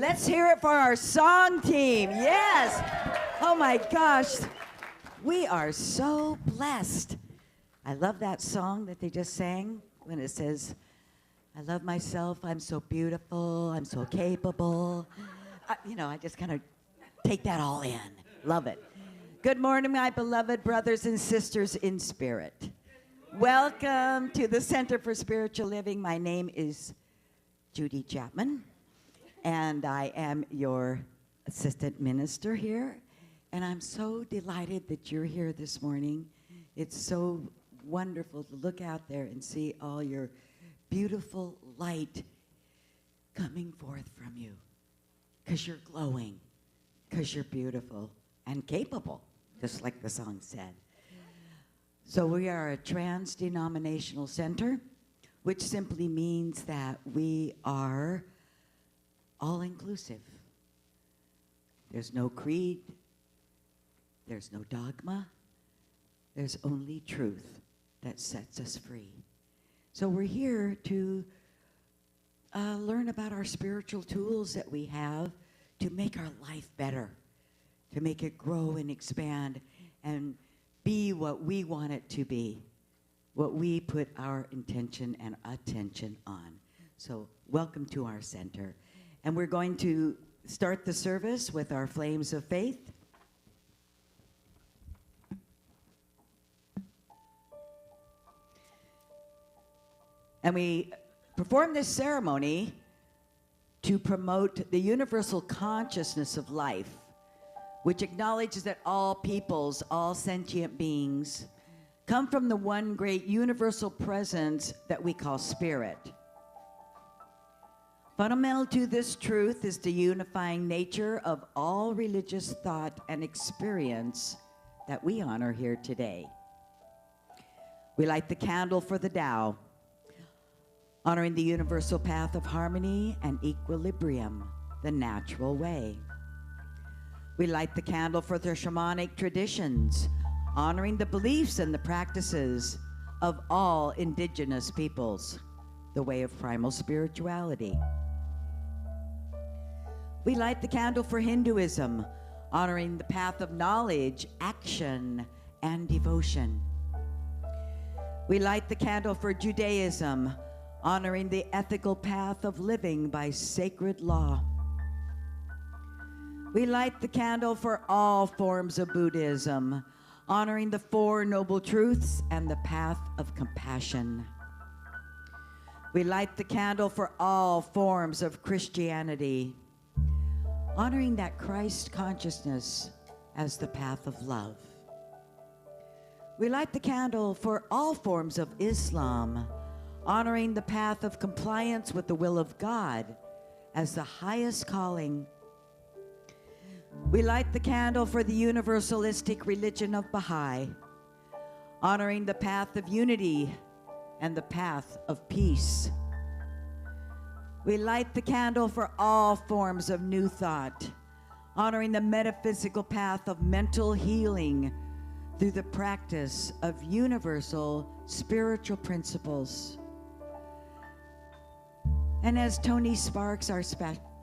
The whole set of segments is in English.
Let's hear it for our song team. Yes. Oh my gosh. We are so blessed. I love that song that they just sang when it says, I love myself, I'm so beautiful, I'm so capable. I just kind of take that all in. Love it. Good morning, my beloved brothers and sisters in spirit. Welcome to the Center for Spiritual Living. My name is Judy Chapman, and I am your assistant minister here. And I'm so delighted that you're here this morning. It's so wonderful to look out there and see all your beautiful light coming forth from you, because you're glowing, because you're beautiful and capable, just like the song said. So we are a trans-denominational center, which simply means that we are all-inclusive. There's no creed, there's no dogma, there's only truth that sets us free. So we're here to learn about our spiritual tools that we have to make our life better, to make it grow and expand and be what we want it to be, what we put our intention and attention on. So welcome to our center. And we're going to start the service with our flames of faith. And we perform this ceremony to promote the universal consciousness of life, which acknowledges that all peoples, all sentient beings, come from the one great universal presence that we call spirit. Fundamental to this truth is the unifying nature of all religious thought and experience that we honor here today. We light the candle for the Tao, honoring the universal path of harmony and equilibrium, the natural way. We light the candle for the shamanic traditions, honoring the beliefs and the practices of all indigenous peoples, the way of primal spirituality. We light the candle for Hinduism, honoring the path of knowledge, action, and devotion. We light the candle for Judaism, honoring the ethical path of living by sacred law. We light the candle for all forms of Buddhism, honoring the Four Noble Truths and the path of compassion. We light the candle for all forms of Christianity, honoring that Christ consciousness as the path of love. We light the candle for all forms of Islam, honoring the path of compliance with the will of God as the highest calling. We light the candle for the universalistic religion of Baha'i, honoring the path of unity and the path of peace. We light the candle for all forms of New Thought, honoring the metaphysical path of mental healing through the practice of universal spiritual principles. And as Tony Sparks, our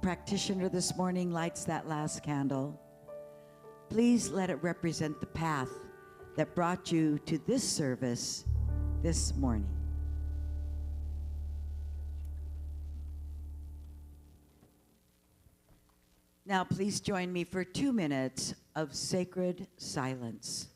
practitioner this morning, lights that last candle, please let it represent the path that brought you to this service this morning. Now, please join me for 2 minutes of sacred silence.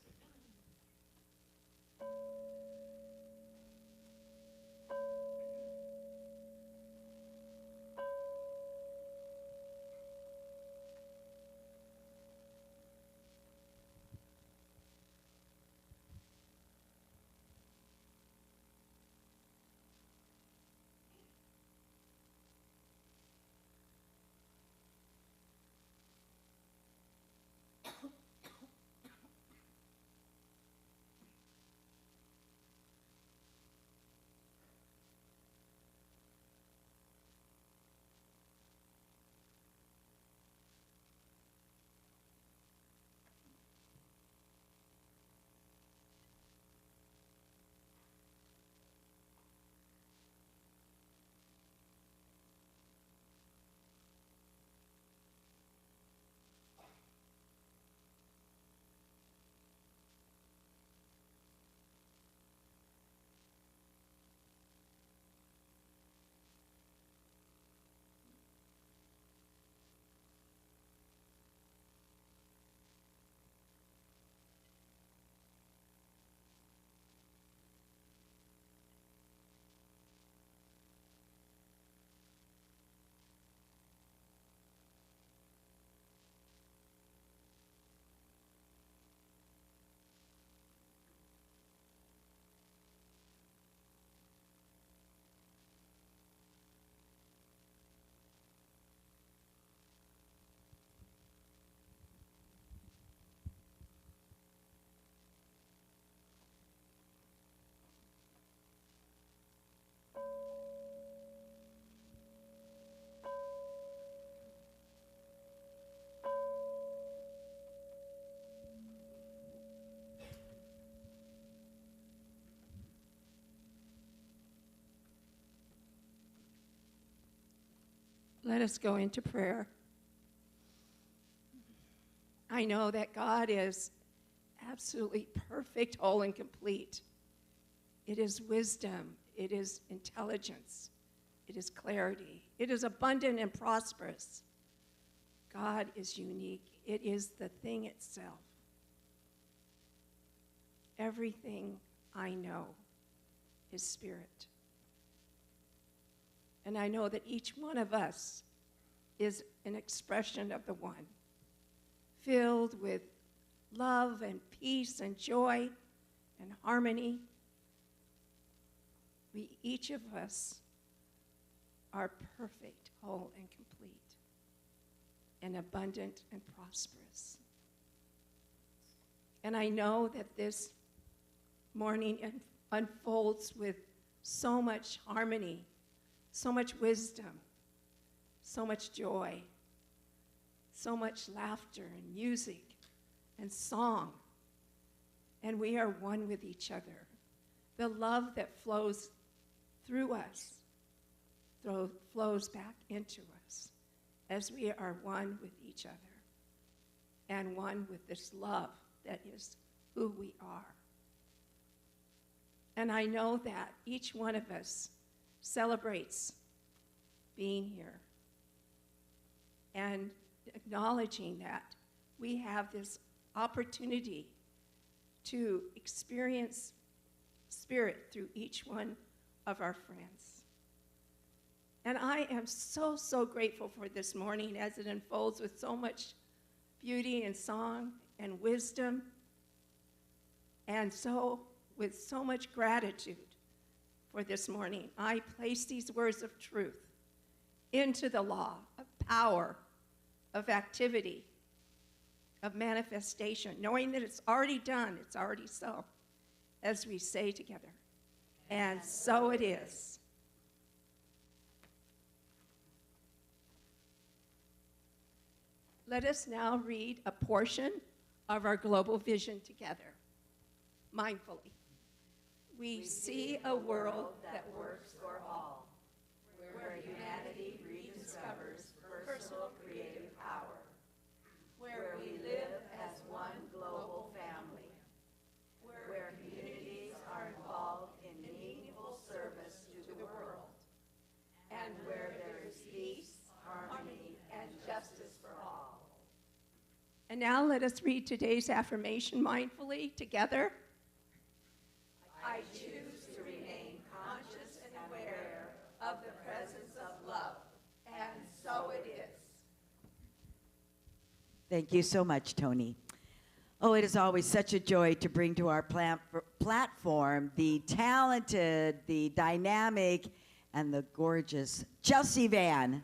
Let us go into prayer. I know that God is absolutely perfect, whole, and complete. It is wisdom. It is intelligence. It is clarity. It is abundant and prosperous. God is unique. It is the thing itself. Everything I know is spirit. And I know that each one of us is an expression of the one, filled with love and peace and joy and harmony. Each of us are perfect, whole, and complete, and abundant and prosperous. And I know that this morning unfolds with so much harmony, so much wisdom, so much joy, so much laughter and music and song. And we are one with each other. The love that flows through us flows back into us as we are one with each other and one with this love that is who we are. And I know that each one of us celebrates being here and acknowledging that we have this opportunity to experience spirit through each one of our friends. And I am so, so grateful for this morning as it unfolds with so much beauty and song and wisdom, and so with so much gratitude for this morning. I place these words of truth into the law of power, of activity, of manifestation, knowing that it's already done, it's already so, as we say together, and so it is. Let us now read a portion of our global vision together, mindfully. We see a world that works for all, where humanity rediscovers personal creative power, where we live as one global family, where communities are involved in meaningful service to the world, and where there is peace, harmony, and justice for all. And now let us read today's affirmation mindfully together. I choose to remain conscious and aware of the presence of love, and so it is. Thank you so much, Tony. Oh, it is always such a joy to bring to our platform the talented, the dynamic, and the gorgeous Chelsea Van.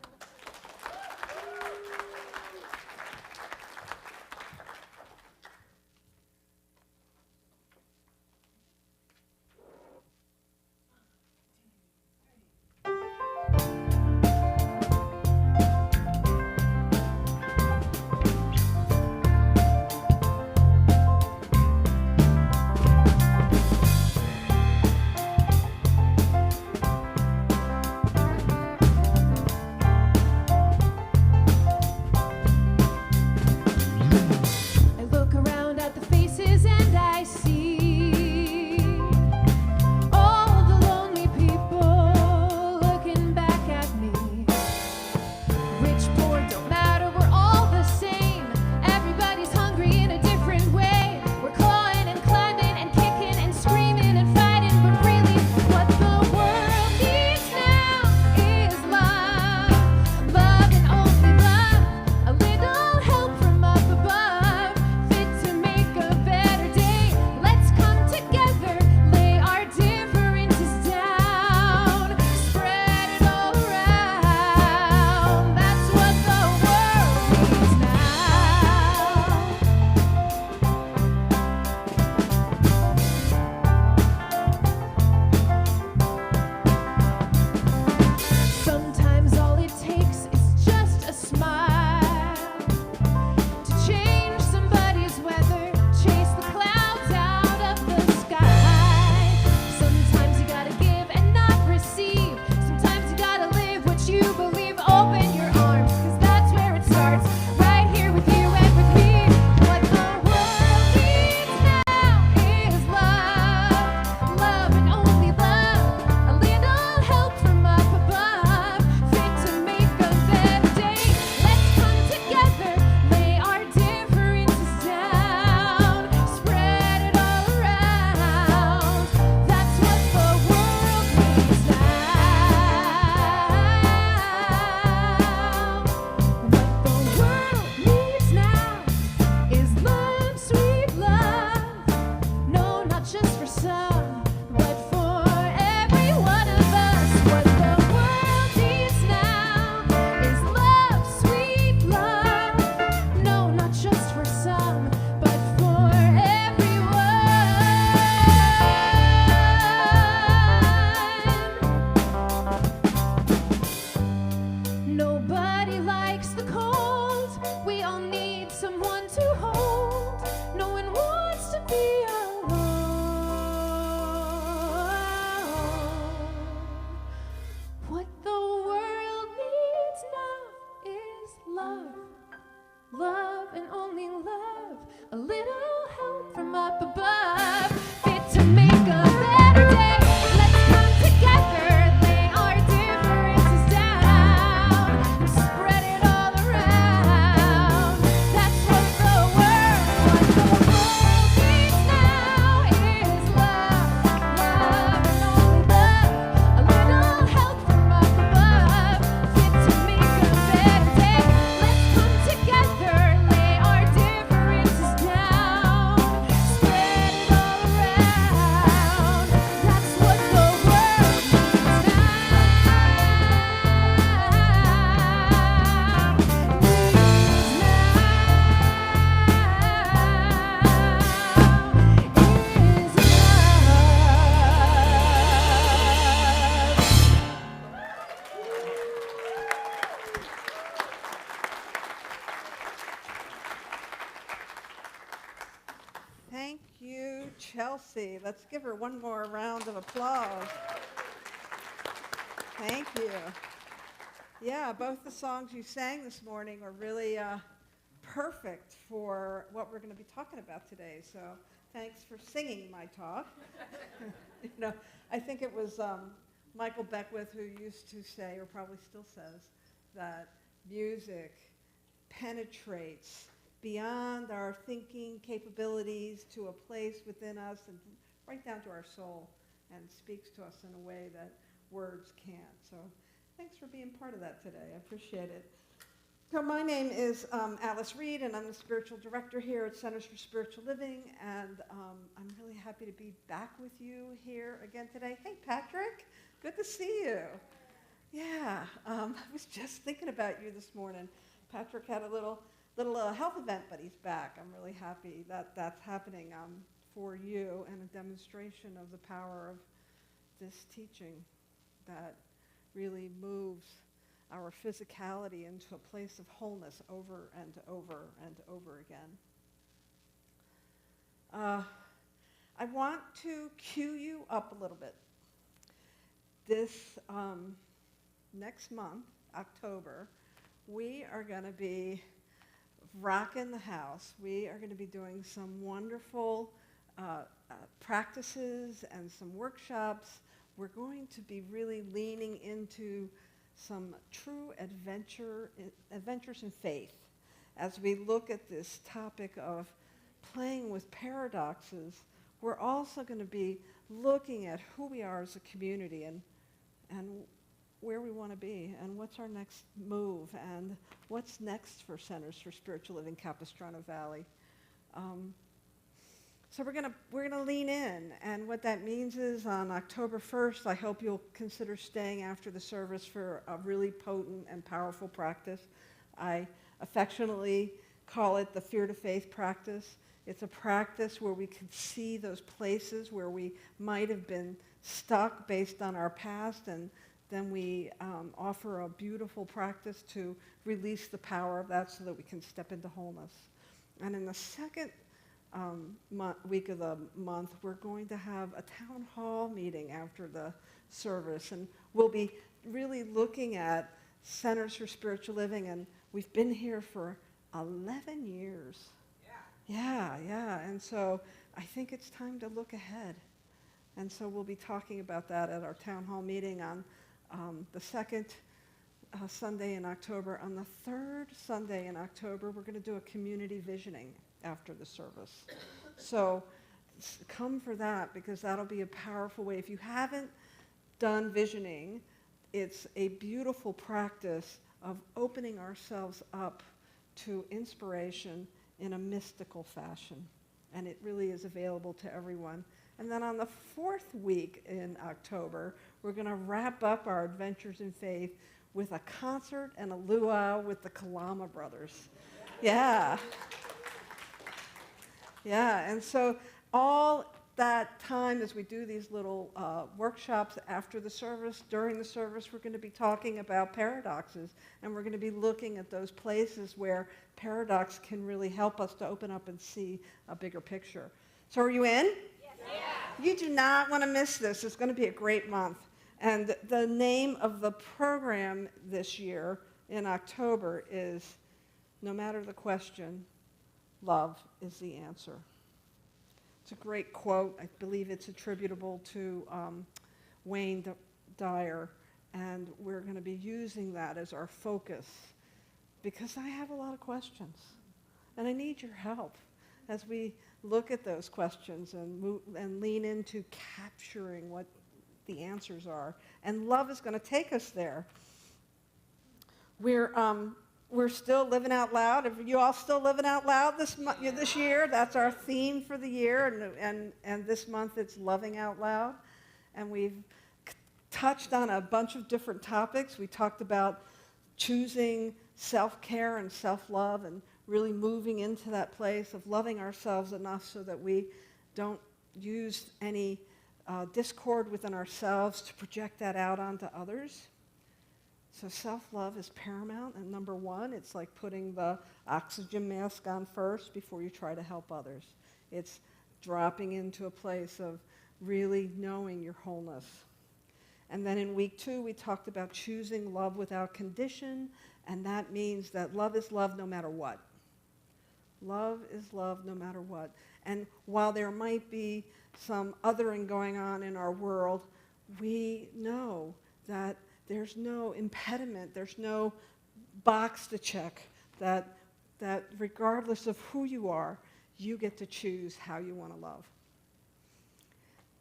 Nancy. Let's give her one more round of applause. Thank you. Yeah, both the songs you sang this morning are really perfect for what we're going to be talking about today. So thanks for singing my talk. I think it was Michael Beckwith who used to say, or probably still says, that music penetrates beyond our thinking capabilities to a place within us and right down to our soul and speaks to us in a way that words can't. So thanks for being part of that today. I appreciate it. So my name is Alice Reid, and I'm the spiritual director here at Centers for Spiritual Living, and I'm really happy to be back with you here again today. Hey, Patrick, good to see you. Yeah, I was just thinking about you this morning. Patrick had a little health event, but he's back. I'm really happy that that's happening for you, and a demonstration of the power of this teaching that really moves our physicality into a place of wholeness over and over and over again. I want to cue you up a little bit. This next month, October, we are going to be rocking the house. We are going to be doing some wonderful practices and some workshops. We're going to be really leaning into some true adventures in faith as we look at this topic of playing with paradoxes. We're also going to be looking at who we are as a community and where we want to be and what's our next move and what's next for Centers for Spiritual Living Capistrano Valley. So we're gonna lean in, and what that means is on October 1st, I hope you'll consider staying after the service for a really potent and powerful practice. I affectionately call it the Fear to Faith practice. It's a practice where we can see those places where we might have been stuck based on our past, and then we offer a beautiful practice to release the power of that so that we can step into wholeness. And in the second week of the month, we're going to have a town hall meeting after the service, and we'll be really looking at Centers for Spiritual Living, and we've been here for 11 years. Yeah, and so I think it's time to look ahead. And so we'll be talking about that at our town hall meeting on the second Sunday in October. On the third Sunday in October, we're going to do a community visioning after the service. So come for that, because that'll be a powerful way. If you haven't done visioning, it's a beautiful practice of opening ourselves up to inspiration in a mystical fashion. And it really is available to everyone. And then on the fourth week in October, we're going to wrap up our Adventures in Faith with a concert and a luau with the Kalama Brothers. Yeah, and so all that time as we do these little workshops after the service, during the service, we're going to be talking about paradoxes, and we're going to be looking at those places where paradox can really help us to open up and see a bigger picture. So are you in? Yes. Yeah. You do not want to miss this. It's going to be a great month. And the name of the program this year in October is No Matter the Question, Love is the Answer. It's a great quote. I believe it's attributable to Wayne Dyer, and we're going to be using that as our focus because I have a lot of questions, and I need your help as we look at those questions and lean into capturing what the answers are. And love is going to take us there. We're still living out loud. Are you all still living out loud this year? That's our theme for the year, and this month it's loving out loud. And we've touched on a bunch of different topics. We talked about choosing self-care and self-love and really moving into that place of loving ourselves enough so that we don't use any discord within ourselves to project that out onto others. So self-love is paramount, and number one, it's like putting the oxygen mask on first before you try to help others. It's dropping into a place of really knowing your wholeness. And then in week 2, we talked about choosing love without condition, and that means that love is love no matter what. Love is love no matter what. And while there might be some othering going on in our world, we know that there's no impediment, there's no box to check, that regardless of who you are, you get to choose how you want to love.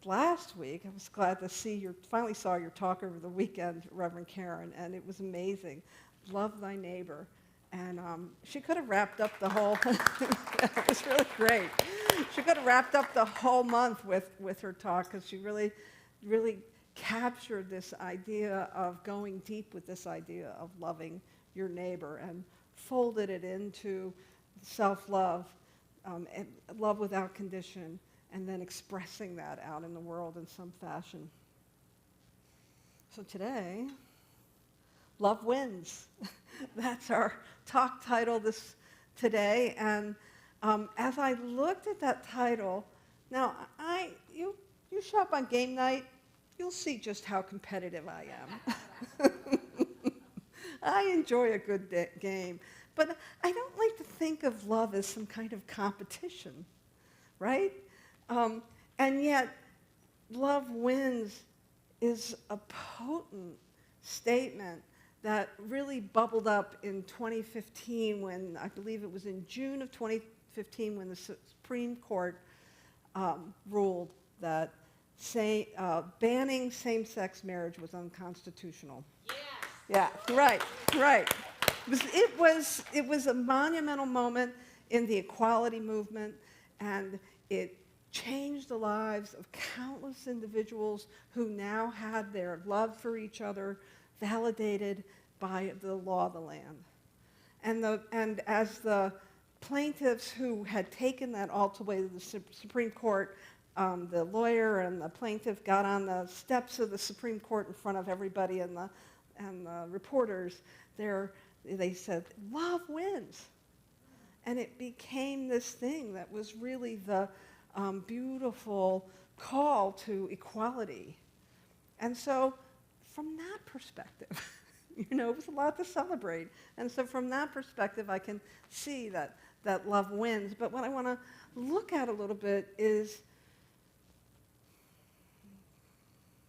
Last week, I was glad to see finally saw your talk over the weekend, Reverend Karen, and it was amazing. Love thy neighbor. And she could have wrapped up the whole, it was really great. She could have wrapped up the whole month with her talk, because she really, really captured this idea of going deep with this idea of loving your neighbor and folded it into self-love, and love without condition, and then expressing that out in the world in some fashion. So today, love wins. That's our talk title today. And as I looked at that title, now you shop on game night, you'll see just how competitive I am. I enjoy a good game, but I don't like to think of love as some kind of competition, right? And yet, love wins is a potent statement that really bubbled up in 2015 when, I believe it was in June of 2015, when the Supreme Court ruled that banning same-sex marriage was unconstitutional. Yes. Yeah, right. It was a monumental moment in the equality movement, and it changed the lives of countless individuals who now had their love for each other validated by the law of the land. And as the plaintiffs who had taken that all the way to the Supreme Court, the lawyer and the plaintiff got on the steps of the Supreme Court in front of everybody and the reporters. They said, love wins. And it became this thing that was really the beautiful call to equality. And so from that perspective, it was a lot to celebrate. And so from that perspective, I can see that love wins. But what I want to look at a little bit is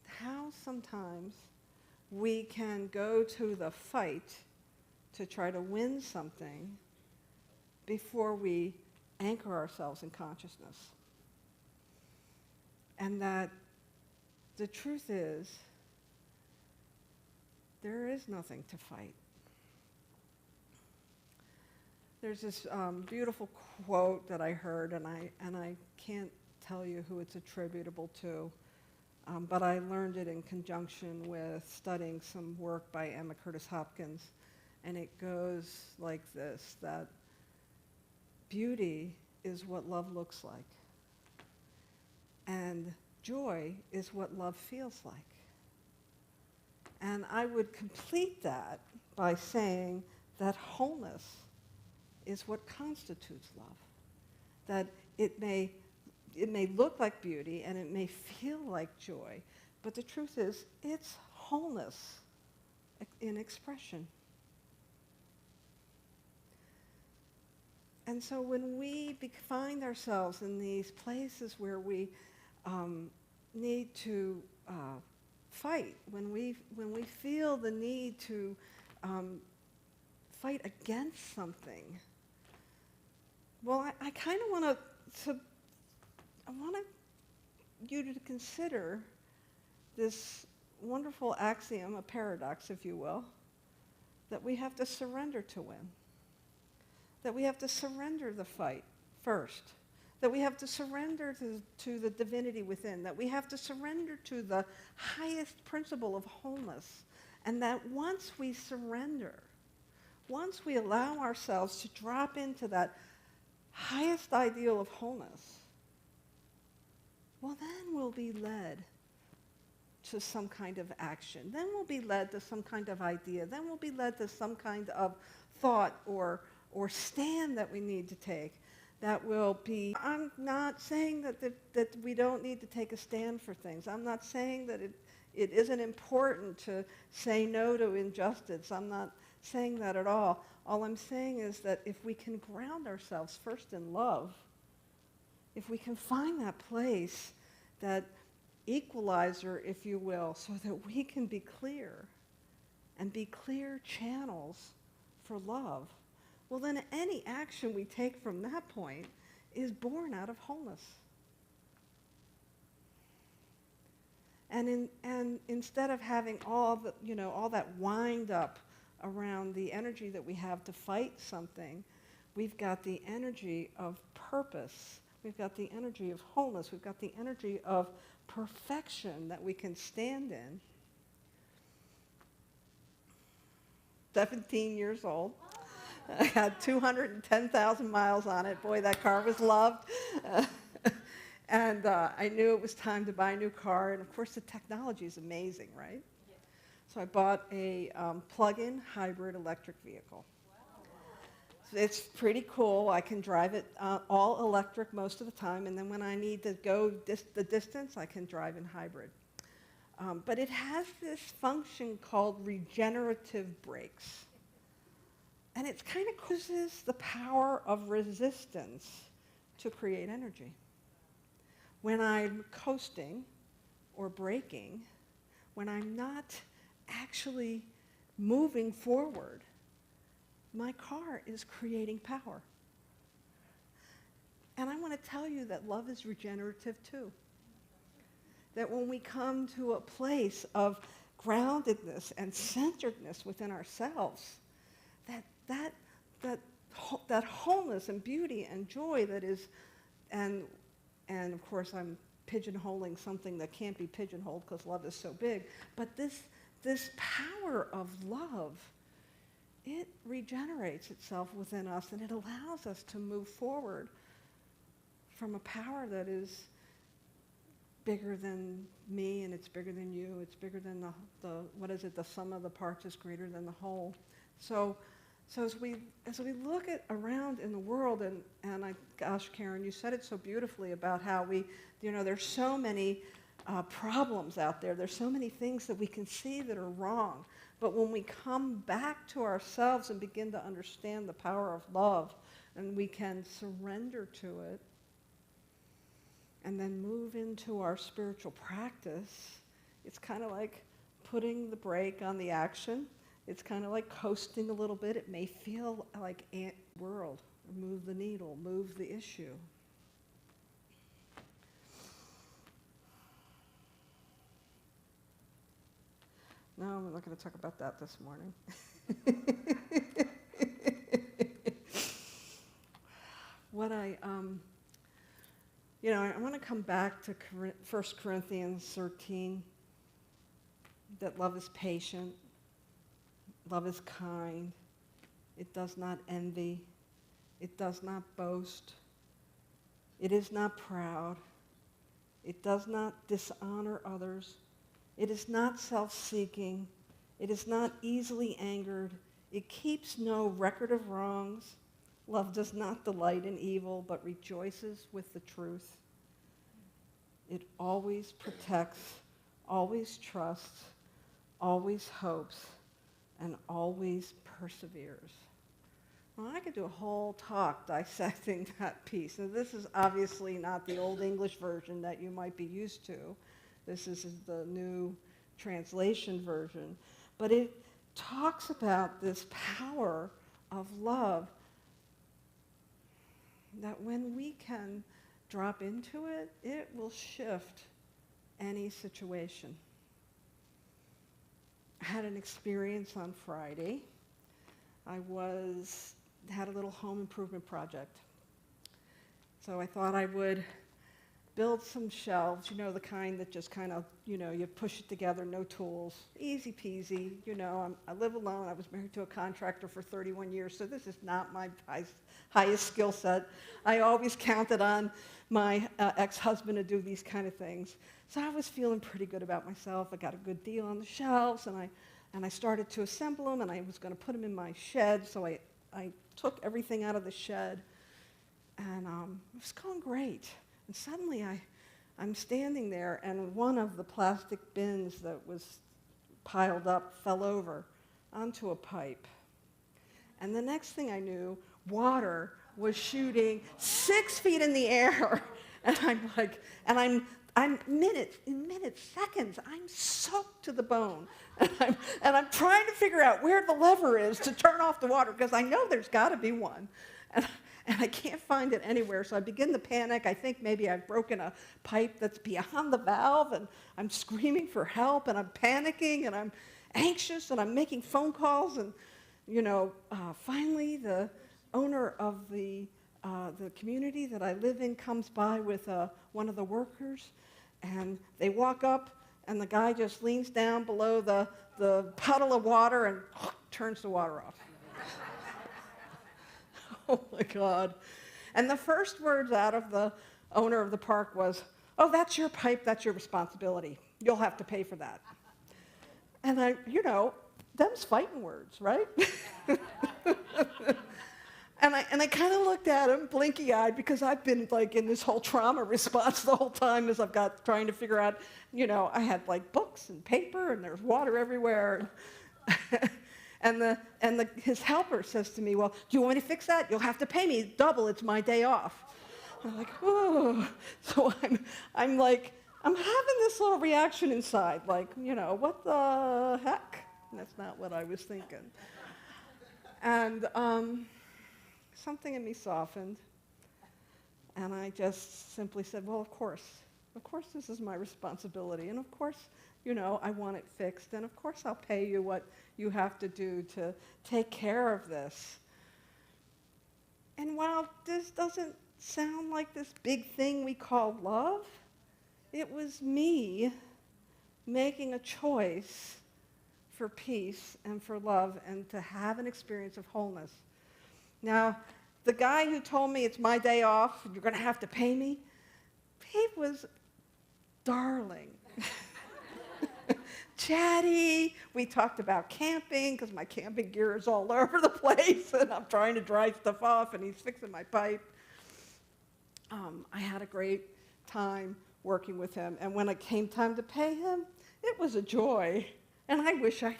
how sometimes we can go to the fight to try to win something before we anchor ourselves in consciousness. And that the truth is, there is nothing to fight. There's this beautiful quote that I heard, and I can't tell you who it's attributable to, but I learned it in conjunction with studying some work by Emma Curtis Hopkins, and it goes like this, that beauty is what love looks like, and joy is what love feels like. And I would complete that by saying that wholeness is what constitutes love. That it may look like beauty and it may feel like joy, but the truth is it's wholeness in expression. And so when we find ourselves in these places where we need to fight, when we feel the need to fight against something, well, I kind of want you to consider this wonderful axiom, a paradox, if you will, that we have to surrender to win. That we have to surrender the fight first. That we have to surrender to the divinity within. That we have to surrender to the highest principle of wholeness. And that once we surrender, once we allow ourselves to drop into that highest ideal of wholeness, well, then we'll be led to some kind of action. Then we'll be led to some kind of idea. Then we'll be led to some kind of thought or stand that we need to take. that will be, I'm not saying that we don't need to take a stand for things. I'm not saying that it isn't important to say no to injustice. I'm not saying that at all. All I'm saying is that if we can ground ourselves first in love, if we can find that place, that equalizer, if you will, so that we can be clear and be clear channels for love, well, then any action we take from that point is born out of wholeness. And instead of having all that wind up around the energy that we have to fight something, we've got the energy of purpose. We've got the energy of wholeness. We've got the energy of perfection that we can stand in. 17 years old. I had 210,000 miles on it. Boy, that car was loved. And I knew it was time to buy a new car. And of course, the technology is amazing, right? Yeah. So I bought a plug-in hybrid electric vehicle. Wow. It's pretty cool. I can drive it all electric most of the time. And then when I need to go the distance, I can drive in hybrid. But it has this function called regenerative brakes. And it's kind of uses the power of resistance to create energy. When I'm coasting or braking, when I'm not actually moving forward, my car is creating power. And I want to tell you that love is regenerative too. That when we come to a place of groundedness and centeredness within ourselves, that wholeness and beauty and joy that is, and of course I'm pigeonholing something that can't be pigeonholed because love is so big, but this power of love, it regenerates itself within us and it allows us to move forward from a power that is bigger than me and it's bigger than you, it's bigger than the sum of the parts is greater than the whole. So as we look around in the world, and gosh, Karen, you said it so beautifully about how there's so many problems out there. There's so many things that we can see that are wrong. But when we come back to ourselves and begin to understand the power of love, and we can surrender to it, and then move into our spiritual practice, it's kind of like putting the brake on the action. It's kind of like coasting a little bit. It may feel like world. Move the needle, move the issue. No, I'm not going to talk about that this morning. I want to come back to 1 Corinthians 13, that love is patient. Love is kind. It does not envy. It does not boast. It is not proud. It does not dishonor others. It is not self-seeking. It is not easily angered. It keeps no record of wrongs. Love does not delight in evil, but rejoices with the truth. It always protects, always trusts, always hopes, and always perseveres. Well, I could do a whole talk dissecting that piece. Now, this is obviously not the Old English version that you might be used to. This is the new translation version. But it talks about this power of love, that when we can drop into it, it will shift any situation. I had an experience on Friday. I had a little home improvement project. So I thought I would build some shelves, the kind that just kind of, you push it together, no tools, easy peasy. I live alone. I was married to a contractor for 31 years, so this is not my highest skill set. I always counted on my ex-husband to do these kind of things. So I was feeling pretty good about myself. I got a good deal on the shelves, and I started to assemble them, and I was going to put them in my shed. So I took everything out of the shed, And it was going great. And suddenly I'm standing there, and one of the plastic bins that was piled up fell over onto a pipe. And the next thing I knew, water was shooting 6 feet in the air. And I'm like, I'm minutes, seconds, I'm soaked to the bone. And I'm trying to figure out where the lever is to turn off the water, because I know there's got to be one. And I can't find it anywhere, so I begin to panic. I think maybe I've broken a pipe that's beyond the valve, and I'm screaming for help, and I'm panicking, and I'm anxious, and I'm making phone calls, and finally the owner of the community that I live in comes by with one of the workers, and they walk up, and the guy just leans down below the puddle of water and turns the water off. Oh my God. And the first words out of the owner of the park was, "Oh, that's your pipe, that's your responsibility. You'll have to pay for that." And them's fighting words, right? And I kind of looked at him, blinky-eyed, because I've been like in this whole trauma response the whole time as I've got trying to figure out, I had like books and paper, and there's water everywhere. And his helper says to me, "Well, do you want me to fix that? You'll have to pay me double. It's my day off." I'm like, oh. So I'm having this little reaction inside, like, what the heck? That's not what I was thinking. And something in me softened, and I just simply said, "Well, of course this is my responsibility, and of course, I want it fixed, and of course I'll pay you what you have to do to take care of this." And while this doesn't sound like this big thing we call love, it was me making a choice for peace and for love and to have an experience of wholeness. Now, the guy who told me it's my day off, you're going to have to pay me, he was darling. Chatty. We talked about camping, because my camping gear is all over the place, and I'm trying to dry stuff off, and he's fixing my pipe. I had a great time working with him, and when it came time to pay him, it was a joy. And I wish I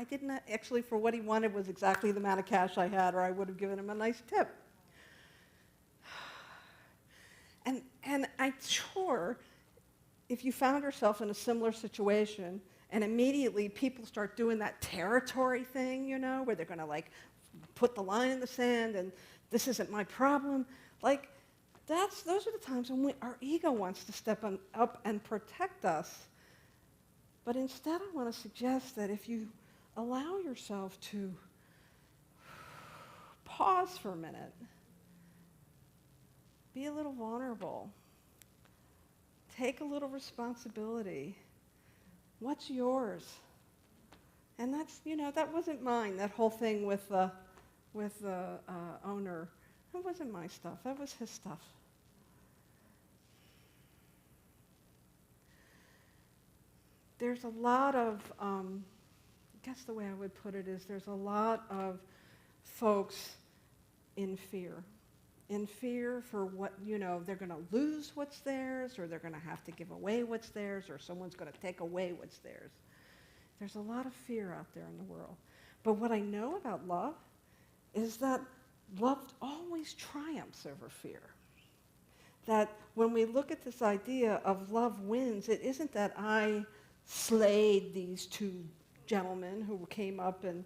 didn't actually, for what he wanted was exactly the amount of cash I had, or I would have given him a nice tip. And I'm sure if you found yourself in a similar situation, and immediately people start doing that territory thing, where they're going to put the line in the sand and this isn't my problem. Those are the times when our ego wants to step up and protect us. But instead, I want to suggest that if you allow yourself to pause for a minute, be a little vulnerable, take a little responsibility. What's yours? And that wasn't mine. That whole thing with the owner, that wasn't my stuff. That was his stuff. There's a lot of, I guess the way I would put it is there's a lot of folks in fear for what, they're going to lose what's theirs, or they're going to have to give away what's theirs, or someone's going to take away what's theirs. There's a lot of fear out there in the world. But what I know about love is that love always triumphs over fear. That when we look at this idea of love wins, it isn't that I slayed these two gentlemen who came up and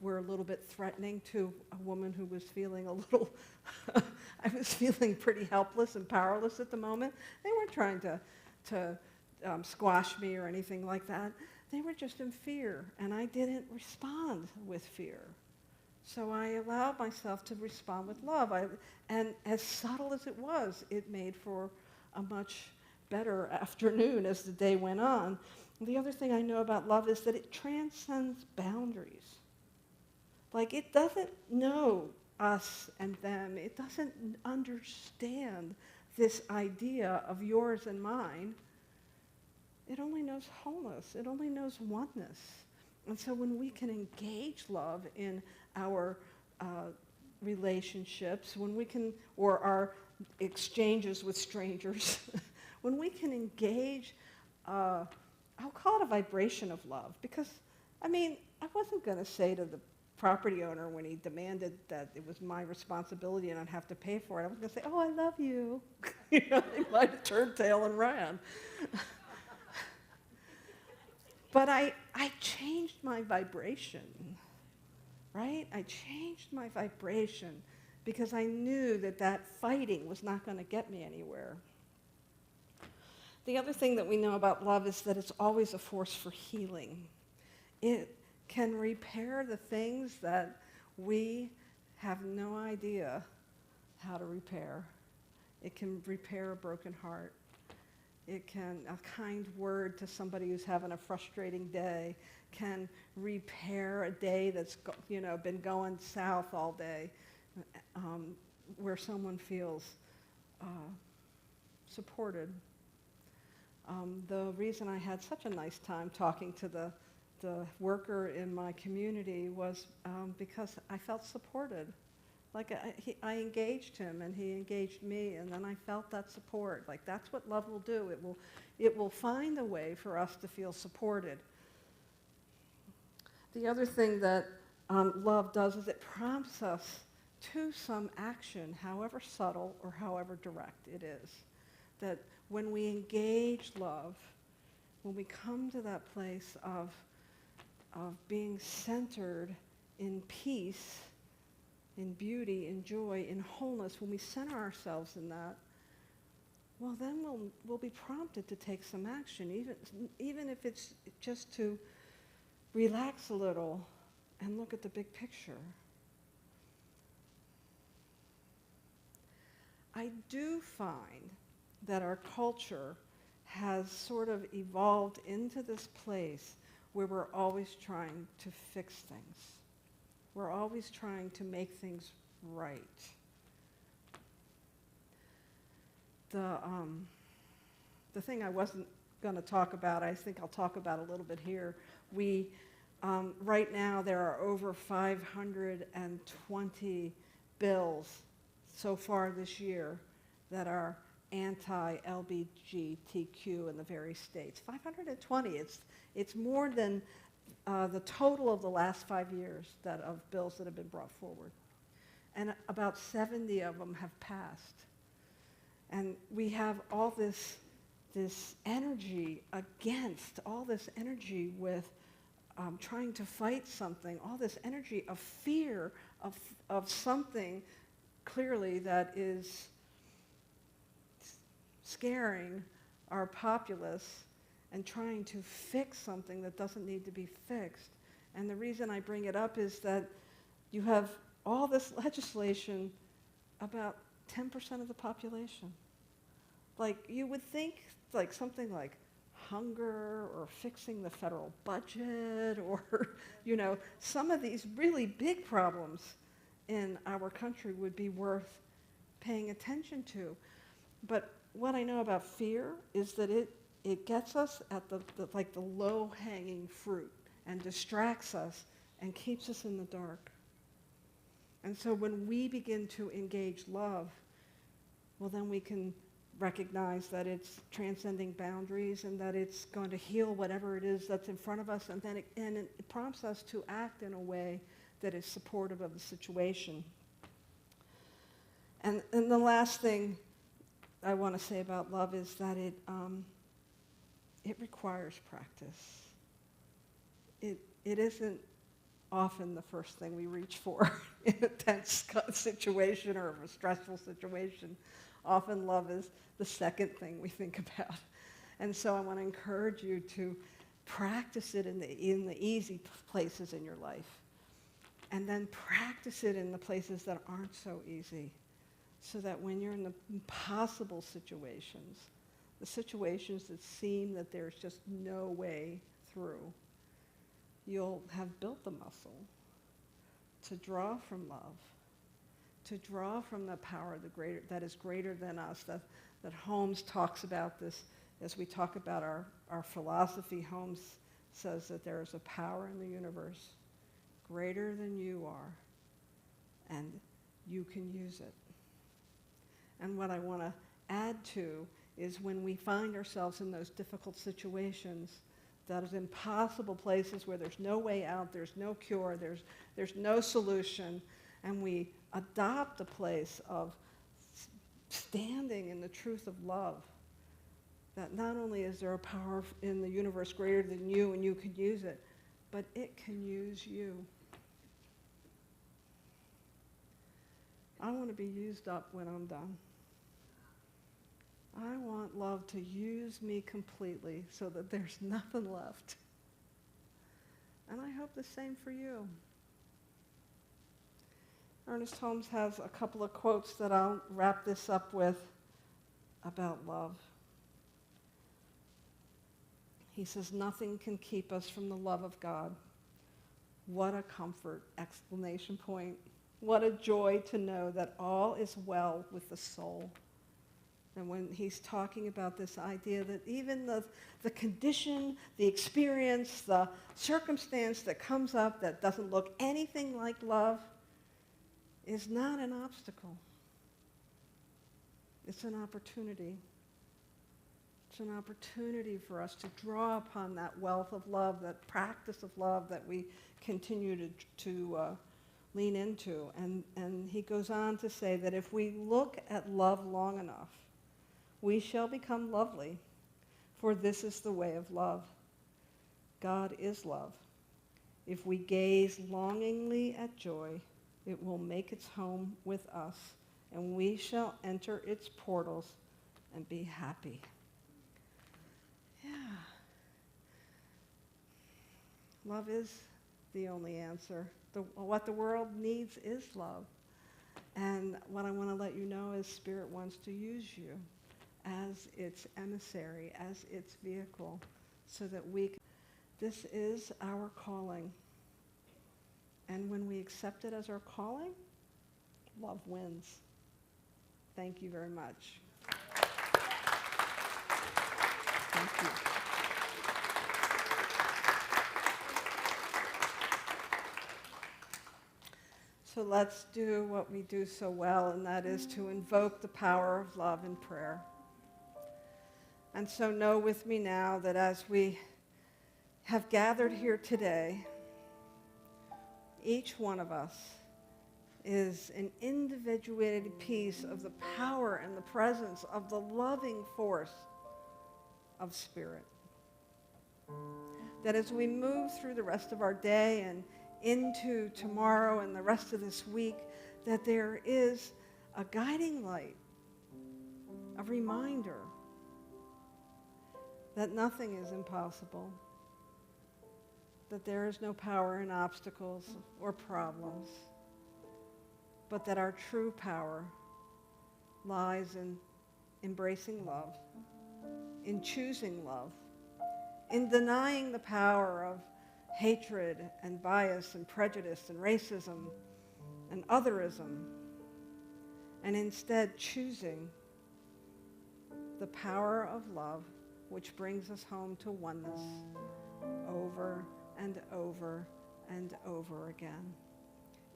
were a little bit threatening to a woman who was feeling a little, I was feeling pretty helpless and powerless at the moment. They weren't trying to squash me or anything like that. They were just in fear, and I didn't respond with fear. So I allowed myself to respond with love. And as subtle as it was, it made for a much better afternoon as the day went on. The other thing I know about love is that it transcends boundaries. It doesn't know us and them. It doesn't understand this idea of yours and mine. It only knows wholeness. It only knows oneness. And so when we can engage love in our relationships, when we can, or our exchanges with strangers, when we can engage, I'll call it a vibration of love. Because, I mean, I wasn't going to say to the property owner when he demanded that it was my responsibility and I'd have to pay for it, I was going to say, oh, I love you. You know, they might have turned tail and ran. But I changed my vibration, right? I changed my vibration because I knew that that fighting was not going to get me anywhere. The other thing that we know about love is that it's always a force for healing. It can repair the things that we have no idea how to repair. It can repair a broken heart. It can, a kind word to somebody who's having a frustrating day can repair a day that's been going south all day, where someone feels supported. The reason I had such a nice time talking to the worker in my community was because I felt supported. Like I engaged him and he engaged me, and then I felt that support. Like that's what love will do. It will find a way for us to feel supported. The other thing that love does is it prompts us to some action, however subtle or however direct it is. That when we engage love, when we come to that place of being centered in peace, in beauty, in joy, in wholeness, when we center ourselves in that, well, then we'll be prompted to take some action, even if it's just to relax a little and look at the big picture. I do find that our culture has sort of evolved into this place where we're always trying to fix things. We're always trying to make things right. The thing I wasn't going to talk about, I think I'll talk about a little bit here. Right now there are over 520 bills so far this year that are anti-LGBTQ in the various states. 520. It's more than the total of the last 5 years of bills that have been brought forward. And about 70 of them have passed. And we have all this energy against, all this energy with trying to fight something, all this energy of fear of something clearly that is scaring our populace and trying to fix something that doesn't need to be fixed. And the reason I bring it up is that you have all this legislation about 10% of the population. Like, you would think like something like hunger or fixing the federal budget or, some of these really big problems in our country would be worth paying attention to. But what I know about fear is that it gets us at the low-hanging fruit and distracts us and keeps us in the dark. And so when we begin to engage love, well, then we can recognize that it's transcending boundaries and that it's going to heal whatever it is that's in front of us, and then it prompts us to act in a way that is supportive of the situation. And the last thing I want to say about love is that it requires practice. It isn't often the first thing we reach for in a tense situation or a stressful situation. Often love is the second thing we think about. And so I want to encourage you to practice it in the easy places in your life. And then practice it in the places that aren't so easy. So that when you're in the impossible situations, the situations that seem that there's just no way through, you'll have built the muscle to draw from love, to draw from the power that is greater than us, that Holmes talks about this as we talk about our philosophy. Holmes says that there is a power in the universe greater than you are, and you can use it. And what I want to add to is when we find ourselves in those difficult situations, those impossible places where there's no way out, there's no cure, there's no solution, and we adopt a place of standing in the truth of love, that not only is there a power in the universe greater than you and you can use it, but it can use you. I want to be used up when I'm done. I want love to use me completely so that there's nothing left. And I hope the same for you. Ernest Holmes has a couple of quotes that I'll wrap this up with about love. He says, "Nothing can keep us from the love of God. What a comfort!" Exclamation point. What a joy to know that all is well with the soul. And when he's talking about this idea that even the condition, the experience, the circumstance that comes up that doesn't look anything like love is not an obstacle. It's an opportunity. It's an opportunity for us to draw upon that wealth of love, that practice of love that we continue to lean into. And he goes on to say that if we look at love long enough, we shall become lovely, for this is the way of love. God is love. If we gaze longingly at joy, it will make its home with us, and we shall enter its portals and be happy. Yeah. Love is the only answer. What the world needs is love. And what I want to let you know is Spirit wants to use you as its emissary, as its vehicle, so that this is our calling. And when we accept it as our calling, love wins. Thank you very much. Thank you. So let's do what we do so well, and that is to invoke the power of love in prayer. And so know with me now that as we have gathered here today, each one of us is an individuated piece of the power and the presence of the loving force of Spirit. That as we move through the rest of our day and into tomorrow and the rest of this week, that there is a guiding light, a reminder that nothing is impossible, that there is no power in obstacles or problems, but that our true power lies in embracing love, in choosing love, in denying the power of hatred and bias and prejudice and racism and otherism, and instead choosing the power of love, which brings us home to oneness over and over and over again.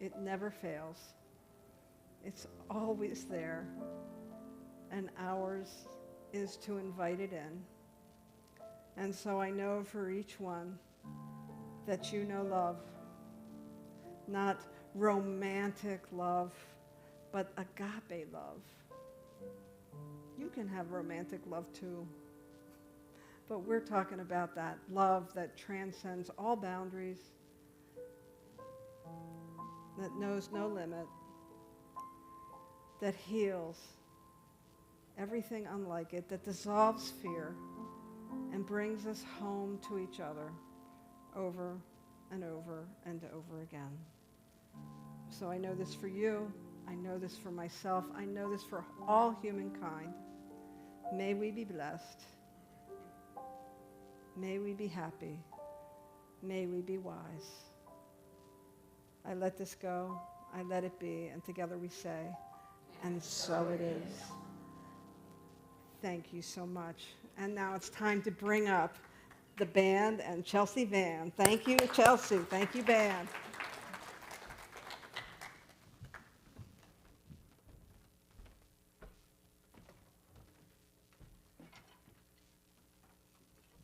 It never fails. It's always there, and ours is to invite it in. And so I know for each one that you know love, not romantic love, but agape love. You can have romantic love too, but we're talking about that love that transcends all boundaries, that knows no limit, that heals everything unlike it, that dissolves fear and brings us home to each other over and over and over again. So I know this for you. I know this for myself. I know this for all humankind. May we be blessed. May we be happy. May we be wise. I let this go. I let it be. And together we say, and so it is. Thank you so much. And now it's time to bring up the band and Chelsea Van. Thank you, Chelsea. Thank you, band.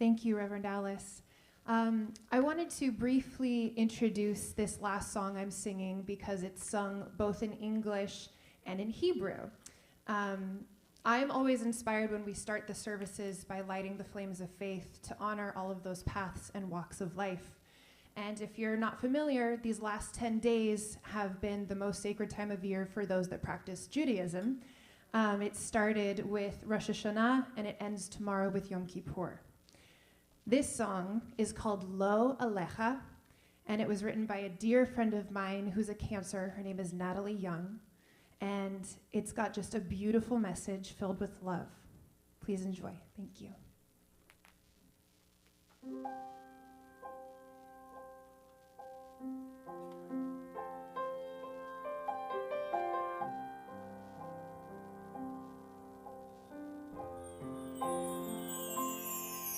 Thank you, Reverend Alice. I wanted to briefly introduce this last song I'm singing because it's sung both in English and in Hebrew. I'm always inspired when we start the services by lighting the flames of faith to honor all of those paths and walks of life. And if you're not familiar, these last 10 days have been the most sacred time of year for those that practice Judaism. It started with Rosh Hashanah and it ends tomorrow with Yom Kippur. This song is called Lo Alecha, and it was written by a dear friend of mine who's a Cancer. Her name is Natalie Young, and it's got just a beautiful message filled with love. Please enjoy. Thank you.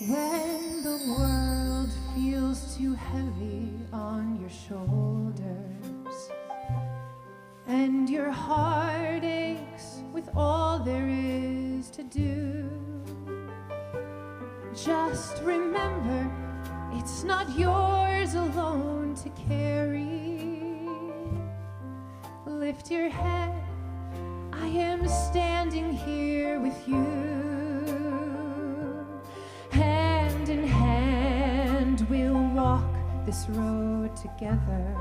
When the world feels too heavy on your shoulders and your heart aches with all there is to do, just remember it's not yours alone to carry. Lift your head, I am standing here with you. Hand in hand, we'll walk this road together.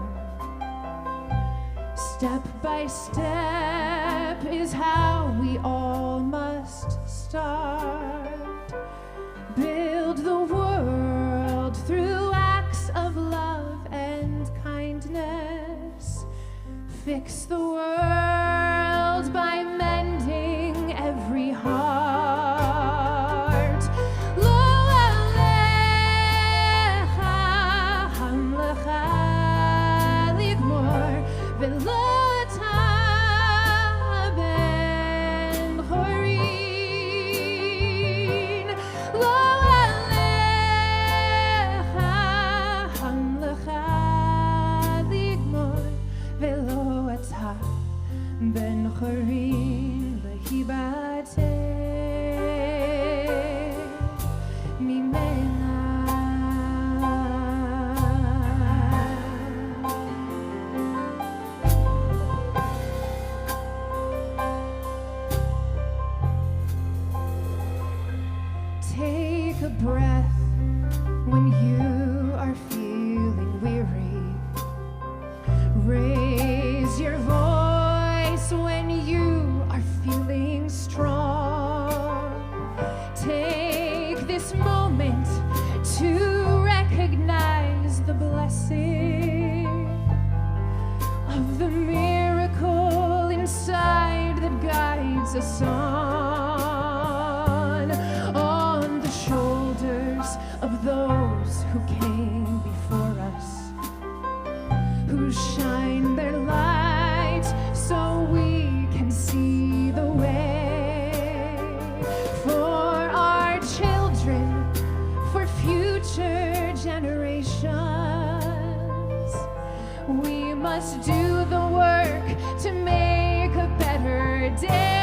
Step by step is how we all must start. Build the world through acts of love and kindness. Fix the world by mending every heart. Ben Chorin Lehibate Mimena. Take a breath when you are feeling weary. Raise your voice when you are feeling strong. Take this moment to recognize the blessing of the miracle inside that guides us on the shoulders of those who came before us, who shine their light so we can see the way for our children, for future generations. We must do the work to make a better day.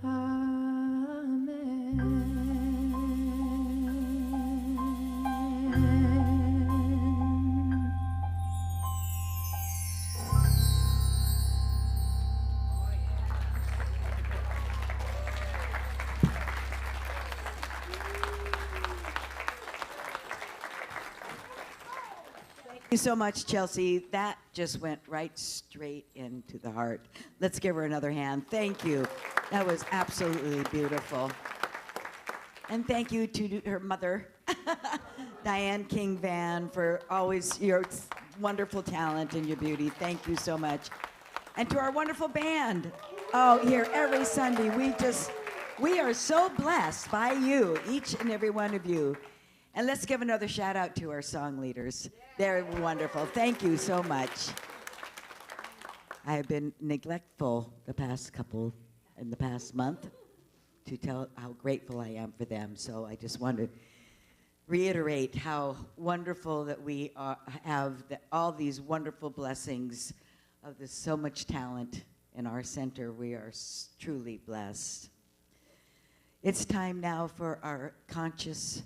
Amen. you so much, Chelsea. That just went right straight into the heart. Let's give her another hand. Thank you. That was absolutely beautiful. And thank you to her mother, Diane King Van, for always your wonderful talent and your beauty. Thank you so much. And to our wonderful band. Oh, here every Sunday. We are so blessed by you, each and every one of you. And let's give another shout out to our song leaders. They're wonderful. Thank you so much. I have been neglectful in the past month to tell how grateful I am for them. So I just want to reiterate how wonderful that we have all these wonderful blessings of this so much talent in our center. We are truly blessed. It's time now for our conscious,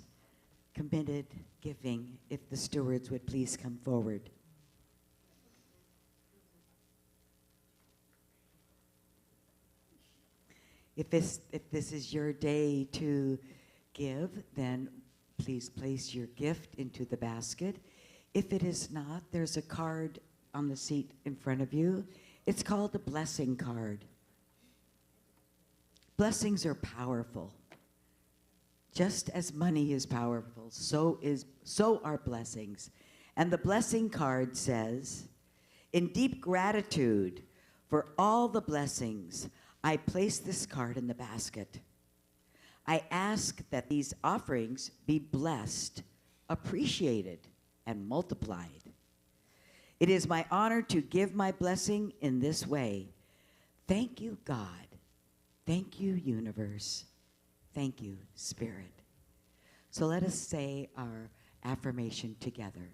committed giving. If the stewards would please come forward. If this is your day to give, then please place your gift into the basket. If it is not, there's a card on the seat in front of you. It's called a blessing card. Blessings are powerful. Just as money is powerful, so are blessings. And the blessing card says, in deep gratitude for all the blessings, I place this card in the basket. I ask that these offerings be blessed, appreciated, and multiplied. It is my honor to give my blessing in this way. Thank you, God. Thank you, universe. Thank you, Spirit. So let us say our affirmation together.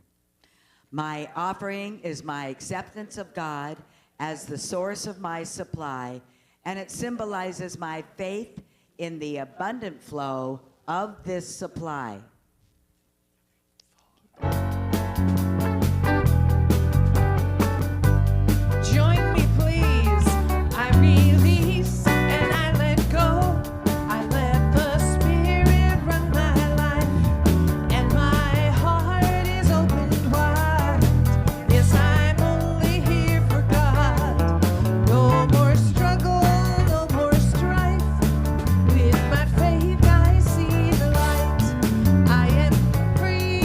My offering is my acceptance of God as the source of my supply, and it symbolizes my faith in the abundant flow of this supply. Join me, please. I release and I let go. I let the Spirit run my life, and my heart is open wide. Yes, I'm only here for God. No more struggle, no more strife. With my faith, I see the light. I am free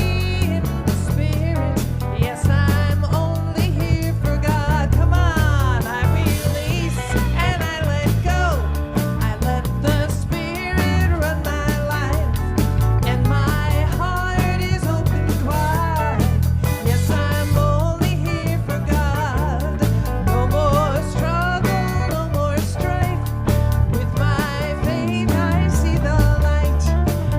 in the Spirit. Yes, I'm only here for God. Come on, I release and I let go. I let the Spirit run my life, and my heart is open wide. Yes, I'm only here for God. No more struggle, no more strife. With my faith, I see the light.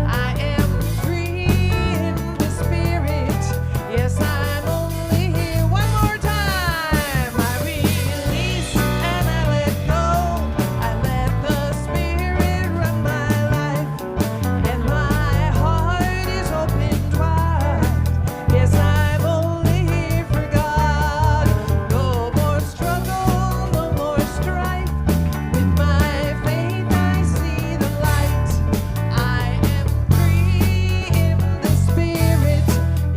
I am free in the Spirit. Yes, I'm only here. One more time. I release and I let go. I let the Spirit run my life, and my heart is open wide. Yes, I'm only here for God. No more struggle, no more strife. With my faith, I see the light. I am free in the Spirit.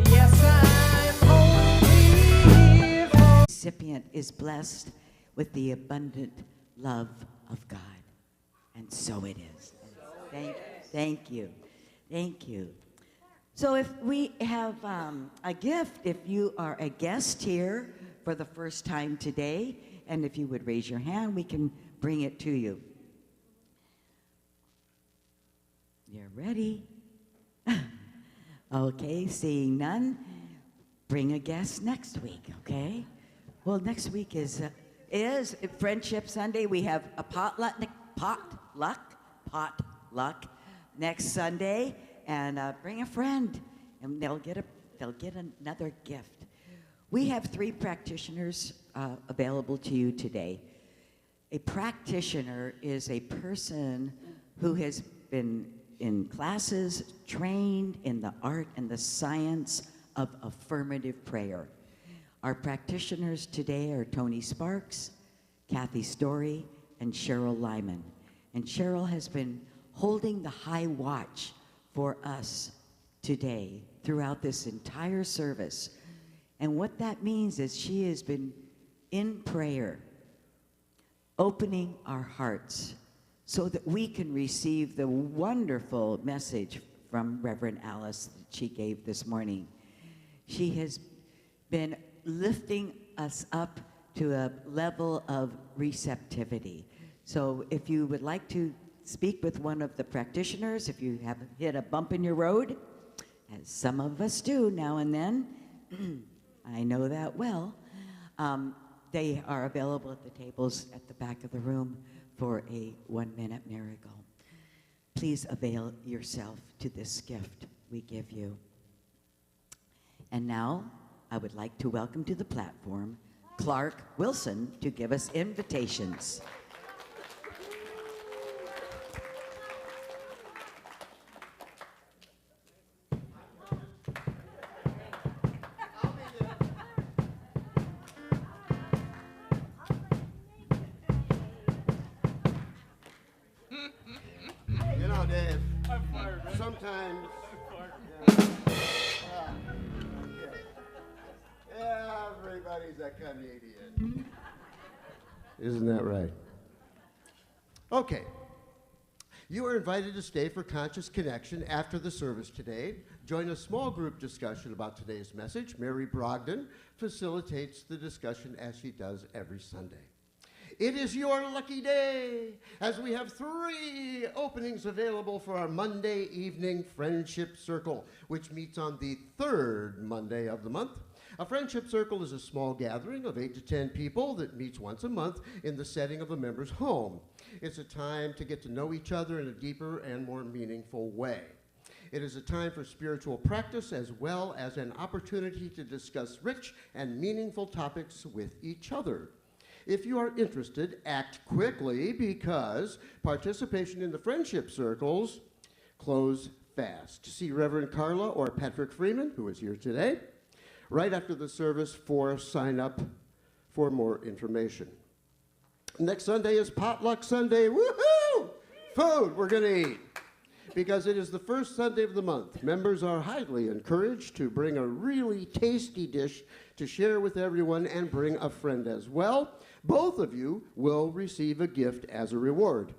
Yes, I'm only here for. Recipient is blessed with the abundant love of God. And so it is. Thank you. Thank you. So if we have a gift, if you are a guest here for the first time today, and if you would raise your hand, we can bring it to you. You're ready? Okay, seeing none, bring a guest next week, okay? Well, next week is Friendship Sunday. We have a potluck next Sunday, and bring a friend, and they'll get another gift. We have 3 practitioners available to you today. A practitioner is a person who has been in classes, trained in the art and the science of affirmative prayer. Our practitioners today are Tony Sparks, Kathy Story, and Cheryl Lyman. And Cheryl has been holding the high watch for us today throughout this entire service. And what that means is she has been in prayer, opening our hearts so that we can receive the wonderful message from Reverend Alice that she gave this morning. She has been lifting us up to a level of receptivity. So if you would like to speak with one of the practitioners, if you have hit a bump in your road, as some of us do now and then, I know that well, they are available at the tables at the back of the room for a 1-minute miracle. Please avail yourself to this gift we give you. And now, I would like to welcome to the platform Clark Wilson to give us invitations. You know, Dave, sometimes everybody's a comedian. Isn't that right? Okay. You are invited to stay for Conscious Connection after the service today. Join a small group discussion about today's message. Mary Brogdon facilitates the discussion as she does every Sunday. It is your lucky day, as we have 3 openings available for our Monday evening Friendship Circle, which meets on the 3rd Monday of the month. A Friendship Circle is a small gathering of 8 to 10 people that meets once a month in the setting of a member's home. It's a time to get to know each other in a deeper and more meaningful way. It is a time for spiritual practice as well as an opportunity to discuss rich and meaningful topics with each other. If you are interested, act quickly because participation in the Friendship Circles close fast. See Reverend Carla or Patrick Freeman, who is here today, right after the service for sign up for more information. Next Sunday is Potluck Sunday. Woohoo! Food we're going to eat. Because it is the first Sunday of the month, members are highly encouraged to bring a really tasty dish to share with everyone and bring a friend as well. Both of you will receive a gift as a reward.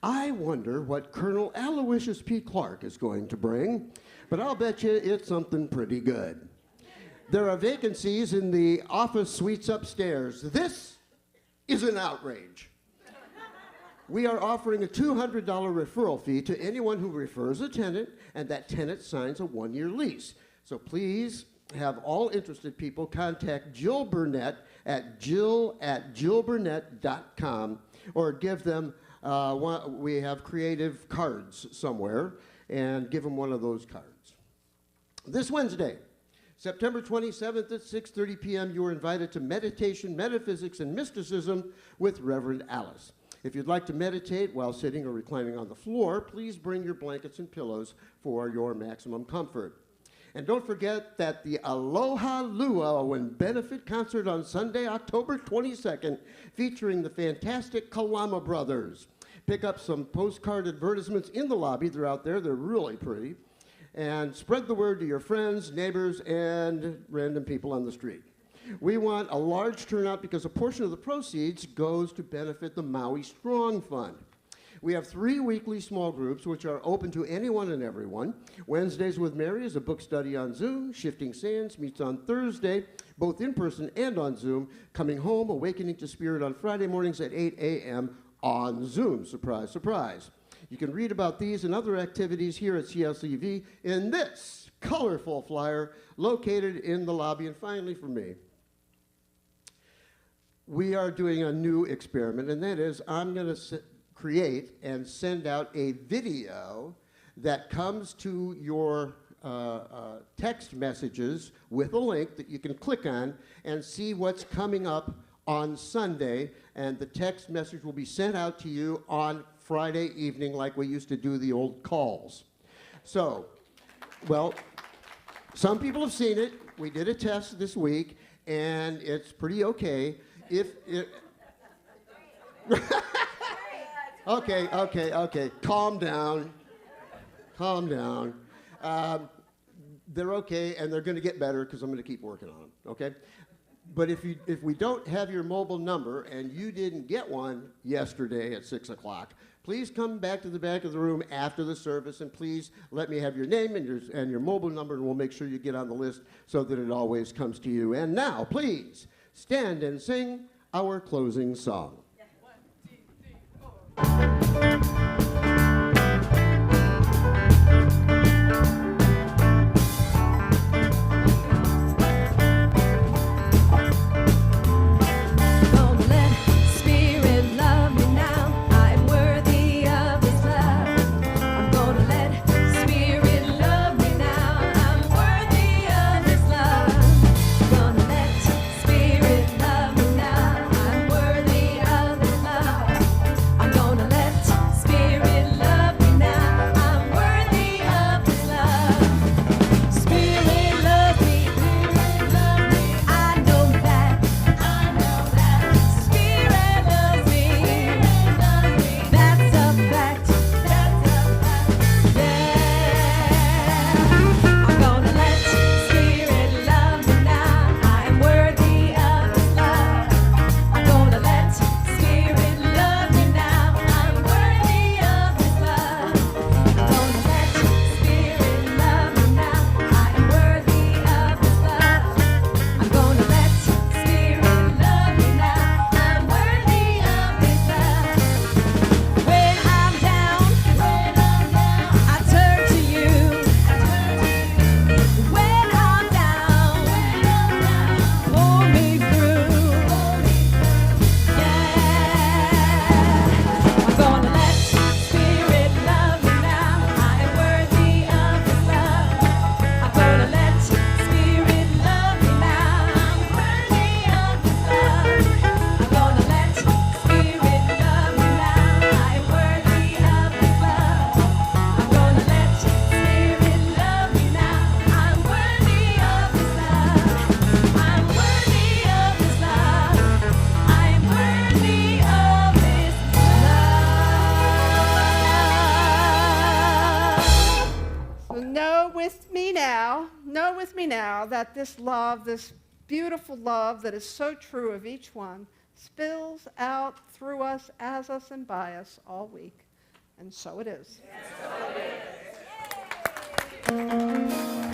I wonder what Colonel Aloysius P. Clark is going to bring, but I'll bet you it's something pretty good. There are vacancies in the office suites upstairs. This is an outrage. We are offering a $200 referral fee to anyone who refers a tenant, and that tenant signs a 1-year lease. So please have all interested people contact Jill Burnett at jill@jillburnett.com, or give them, we have creative cards somewhere, and give them one of those cards. This Wednesday, September 27th at 6:30 p.m., you are invited to Meditation, Metaphysics, and Mysticism with Reverend Alice. If you'd like to meditate while sitting or reclining on the floor, please bring your blankets and pillows for your maximum comfort. And don't forget that the Aloha Luau benefit concert on Sunday, October 22nd, featuring the fantastic Kalama Brothers. Pick up some postcard advertisements in the lobby. They're out there. They're really pretty. And spread the word to your friends, neighbors, and random people on the street. We want a large turnout because a portion of the proceeds goes to benefit the Maui Strong Fund. We have 3 weekly small groups which are open to anyone and everyone. Wednesdays with Mary is a book study on Zoom. Shifting Sands meets on Thursday, both in person and on Zoom. Coming Home, Awakening to Spirit on Friday mornings at 8 a.m. on Zoom. Surprise, surprise. You can read about these and other activities here at CSEV in this colorful flyer located in the lobby. And finally for me, we are doing a new experiment, and that is I'm going to create and send out a video that comes to your text messages with a link that you can click on and see what's coming up on Sunday, and the text message will be sent out to you on Friday evening like we used to do the old calls. So, well, some people have seen it. We did a test this week, and it's pretty okay. Okay. Calm down. they're okay, and they're going to get better because I'm going to keep working on them, okay? But if we don't have your mobile number and you didn't get one yesterday at 6 o'clock, please come back to the back of the room after the service, and please let me have your name and your mobile number, and we'll make sure you get on the list so that it always comes to you. And now, please, stand and sing our closing song. 1, 2, 3, 4. Know with me now that this love, this beautiful love that is so true of each one, spills out through us, as us, and by us all week. And so it is. Yes, so it is.